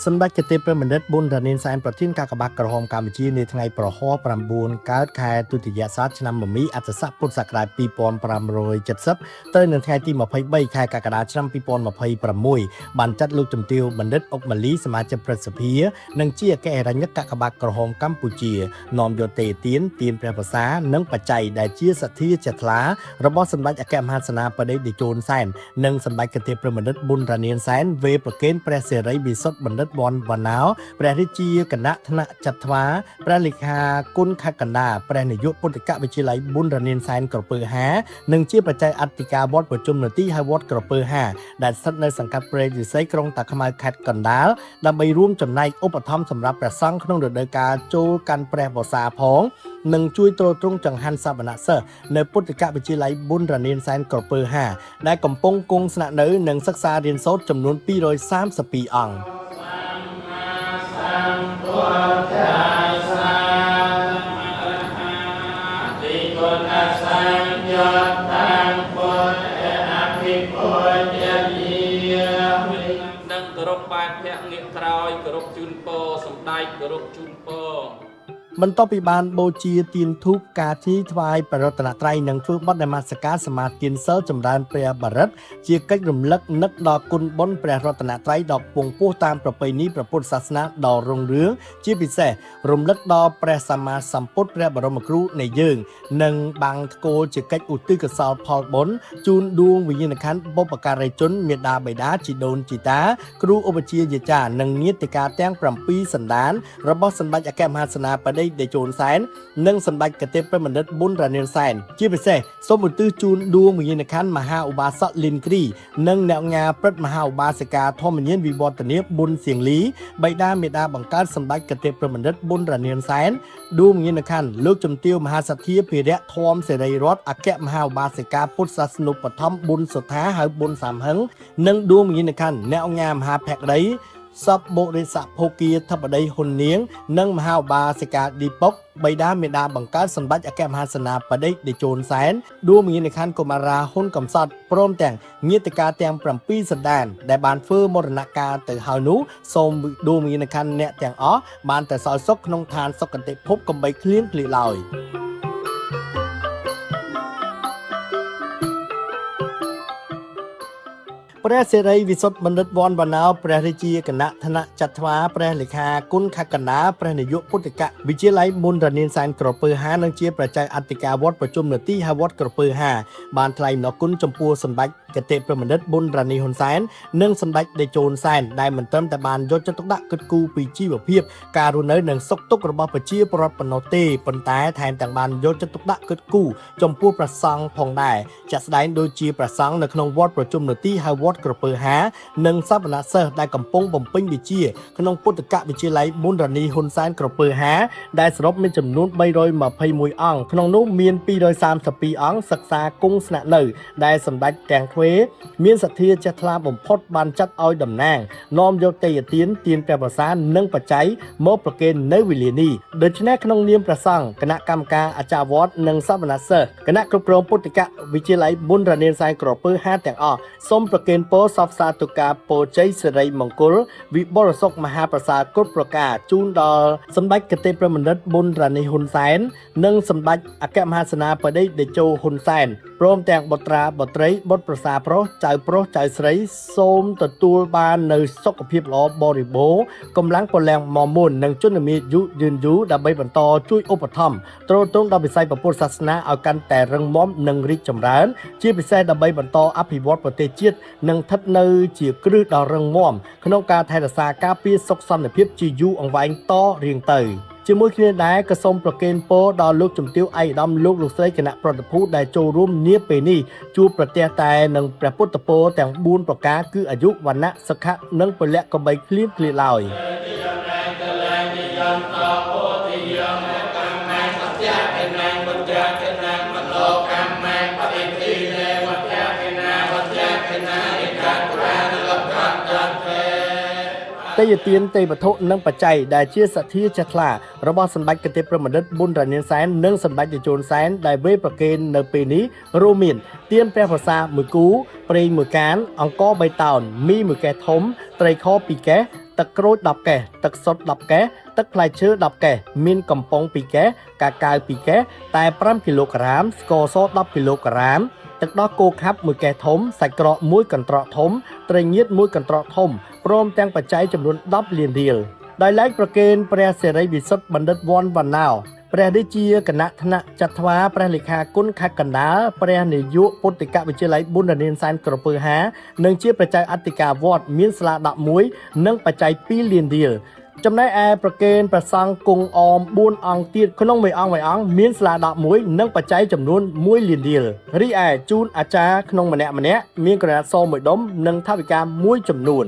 សម្ដេចគតិព្រះបណ្ឌិតប៊ុនរ៉ានីនសែនប្រធានកាកបាទក្រហមកម្ពុជានាថ្ងៃប្រហោះ9កើតខែទុតិយស័កឆ្នាំមមីអត្តស័កពុទ្ធសករាជ2570ទៅនៅថ្ងៃទី23ខែកក្កដាឆ្នាំ2026បានចាត់លោកជំទាវបណ្ឌិតអុកម៉ាលីសមាជិកព្រឹទ្ធសភានិងជាអគ្គនាយកកាកបាទក្រហមកម្ពុជានាំយកទេទានព្រះប្រសានិងបច្ច័យដែលជាសទ្ធាជ្រះថ្លារបស់សម្ដេចអគ្គមហាសេនាបតីតេជោនសែននិងសម្ដេចគតិព្រះបណ្ឌិតប៊ុនរ៉ានីនសែនវេប្រកេនព្រះសិរីវិសុទ្ធបណ្ឌិតវណ្ណវណ្ណោព្រះរាជាគណៈថ្នាក់ចត្វាព្រះលេខាគុណខកណ្ដាព្រះនាយកពុទ្ធិកវិទ្យាល័យប៊ុនរ៉ានីនសែនក្រពើ5និងជាបច្ច័យអធិការវត្តប្រជុំនទីហើយវត្តក្រពើ5ដែលស្ថិតនៅសង្កាត់ព្រែករិស័យក្រុងតាខ្មៅខេត្តកណ្ដាលដើម្បីរួមចំណែកឧបត្ថម្ភសម្រាប់ព្រះសង្ឃក្នុងរដូវកាលចូលកាន់ព្រះវស្សាផងនិងជួយទ្រទ្រង់ចង្ហាន់សវនសិស្សនៅពុទ្ធិកវិទ្យាល័យប៊ុនរ៉ានីនសែនក្រពើ5ដែលកំពុងគង់ស្នាក់នៅនិងសិក្សារៀនសូត្រចំនួន232អង្គនិងគោរពបែបភក្ត្រងាកក្រោយគោរពជូនពរសម្ដេចគោរពជូនពរបន្ទាប់ពីបានបូជាទានធូបការទីថ្វាយព្រះរតនត្រ័យនិងធ្វើបទនមស្ការសមាទានសិលចម្រើនព្រះបរិត្តជាកិច្ចរំលឹកនឹកដល់គុណបុណ្យព្រះរតនត្រ័យដ៏ពងពោះតាមប្រពៃណីព្រះពុទ្ធសាសនាដ៏រុងរឿងជាពិសេសរំលឹកដល់ព្រះសម្មាសម្ពុទ្ធព្រះបរមគ្រូនៃយើងនិងបាំងថ្កូលជាកិច្ចឧទ្ទិសកុសលផលបុណ្យជូនដួងវិញ្ញាណក្ខន្ធបុព្វការីជនមេដាបិតាជីដូនជីតាគ្រូឧបជាយាចានិងញាតិកាទាំង7សន្តានរបស់សម្ដេចអគ្គមហាសេនាបតីតេជោនសែននិងសម្ដេចគតិព្រះបណ្ឌិតប៊ុនរ៉ានីនសែនជាពិសេសសូមឧទ្ទិសជូនដួងវិញ្ញាណក្ខន្ធមហាឧបាសកលីនគ្រីនិងអ្នកញាព្រឹទ្ធមហាឧបាសិកាធម្មញានវិវឌ្ឍនាប៊ុនសៀងលីបិតាមេដាបង្កើតសម្ដេចគតិព្រះបណ្ឌិតប៊ុនរ៉ានីនសែនដួងវិញ្ញាណក្ខន្ធលោកជំទាវមហាសទ្ធាភិរៈធម្មសេរីរដ្ឋអគ្គមហាឧបាសិកាពុទ្ធសាសនុបឋមប៊ុនសុថាហៅប៊ុនសាមហឹងនិងដួងវិញ្ញាណក្ខន្ធអ្នកញាមហាភក្តីសពបុរិសភោគាធិបតីហ៊ុននាងនិងមហាឧបាសិកាឌីពុកបិតាមេដាបង្កើតសម្ដេចអគ្គមហាសេនាបតីតេជោនសែនដួងវិញ្ញាណក្ខន្ធកុមារាហ៊ុនកំសត់ព្រមទាំងញាតិកាទាំង7សន្តានដែលបានធ្វើមរណកាលទៅហើយនោះសូមដួងវិញ្ញាណក្ខន្ធអ្នកទាំងអស់បានតែសោយសុខក្នុងឋានសុគតិភពកំបីឃ្លៀងឃ្លាឡើយព្រះសិរីវិសុទ្ធបណ្ឌិតវណ្ណវណ្ណោព្រះរាជាគណៈថ្នាក់ចត្វាព្រះលេខាគុណខកណ្ដាព្រះនាយកពុទ្ធិកវិទ្យាល័យប៊ុនរ៉ានីនសែនក្រពើ5និងជាប្រជ័យអធិការវត្តប្រជុំនទីហើយវត្តក្រពើ5បានថ្លែងអំណរគុណចំពោះសម្ដេចគតិព្រះបណ្ឌិតប៊ុនរ៉ានីនហ៊ុនសែននិងសម្ដេចតេជោនសែនដែលមិនត្រឹមតែបានយកចិត្តទុកដាក់គិតគូរពីជីវភាពការរស់នៅនិងសុខទុក្ខរបស់ប្រជាពលរដ្ឋប៉ុណ្ណោះទេប៉ុន្តែថែមទាំងបានយកចិត្តទុកដាក់គិតគូរចំពោះព្រះសង្ឃផងដែរជាក់ស្ដែងដូចជាព្រះសង្ឃនៅក្នុងវត្តប្រជុំនទីហើយវត្តក្រពើ5និងសវនសិស្សដែលកំពុងបំពេញវិជ្ជាក្នុងពុទ្ធិកវិទ្យាល័យប៊ុនរ៉ានីនហ៊ុនសែនក្រពើ5ដែលសរុបមានចំនួន321អង្គក្នុងនោះមាន232អង្គសិក្សាគង់ស្នាក់នៅដែលសម្ដេចទាំងទ្វេមានសទ្ធាជ្រះថ្លាបំផុតបានចាត់ឲ្យតំណាងនាំយកទេយទានព្រះប្រសានិងបច្ច័យមកប្រគេននៅវេលានេះដូច្នេះក្នុងនាមព្រះសង្ឃគណៈកម្មការអាចារ្យវត្តនិងសវនសិស្សគណៈគ្រប់គ្រងពុទ្ធិកវិទ្យាល័យប៊ុនរ៉ានីនសែនក្រពើ5ទាំងអស់សូមប្រគេនពរសពសាទុការពរជ័យសិរីមង្គលវិបុរសុខមហាប្រសាទគ្រប់ប្រការជូនដល់សម្ដេចគតិព្រះបណ្ឌិតប៊ុនរ៉ានីនហ៊ុនសែននិងសម្ដេចអគ្គមហាសេនាបតីតេជោហ៊ុនសែនព្រមទាំងបុត្រាបុត្រីបុត្រប្រសាប្រុសចៅប្រុសចៅស្រីសូមទទួលបាននៅសុខភាពល្អបរិបូរណ៍កម្លាំងពលំមមុននិងជនមានយុយឺនយូរដើម្បីបន្តជួយឧបត្ថម្ភទ្រទ្រង់ដល់វិស័យពុទ្ធសាសនាឲ្យកាន់តែរឹងមាំនិងរីកចម្រើនជាពិសេសដើម្បីបន្តអភិវឌ្ឍប្រទេសជាតិនិងស្ថិតនៅជាគ្រឹះដ៏រឹងមាំក្នុងការថែរក្សាការពារសុខសន្តិភាពជាយូរអង្វែងតរៀងទៅជាមួយគ្នាដែរក៏សូមប្រគេនពរដល់លោកជំទាវឯកឧត្តមលោកស្រីគណៈប្រតិភូដែលចូលរួមនាពេលនេះជួបប្រទះតែនឹងព្រះពុទ្ធពរទាំង4ប្រការគឺអាយុវណ្ណៈសុខៈនិងពលៈកំបីឃ្លៀងឃ្លាឡើយទេយទានទេវត្ថុនិងបច្ច័យដែលជាសទ្ធាជ្រះថ្លារបស់សម្ដេចគតិព្រះបណ្ឌិតប៊ុនរ៉ានីនសែននិងសម្ដេចតេជោនសែនដែលវេប្រគេននៅពេលនេះរួមមានទានព្រះប្រសា1គូប្រេង1កានអង្ករ3តោនមី1កែសធំត្រីខ2កែស ទឹកក្រូច10កែទឹកសុទ្ធ10កែទឹកផ្លែឈើ10កែមានកំប៉ុង2កែកាកាវ2កែតែ5គីឡូក្រាមស្ករស10គីឡូក្រាមទឹកដោះគោខាប់1កែធំសាច់ក្រក1កន្ត្រកធំត្រីងៀត1កន្ត្រកធំព្រមទាំងបច្ច័យចំនួន10លានរៀលដោយឡែកប្រគេនព្រះសិរីវិសុទ្ធបណ្ឌិតវណ្ណវណ្ណោព្រះរាជាគណៈថ្នាក់ចាត់ថ្វាព្រះលេខាគុណខេត្តកណ្ដាលព្រះនាយកពុទ្ធិកវិទ្យាល័យប៊ុនរនានសែនក្រពើហានិងជាប្រជ័យអធិការវត្តមានស្លា11និងបច្ច័យ2លានរៀលចំណែកឯប្រគេនព្រះសង្ឃគង់អម4អង្គទៀតក្នុងមួយអង្គមានស្លា11និងបច្ច័យចំនួន1លានរៀលរីឯជូនអាចារ្យក្នុងម្នាក់មានក្រណាត់ស1ដុំនិងថវិកាមួយចំនួន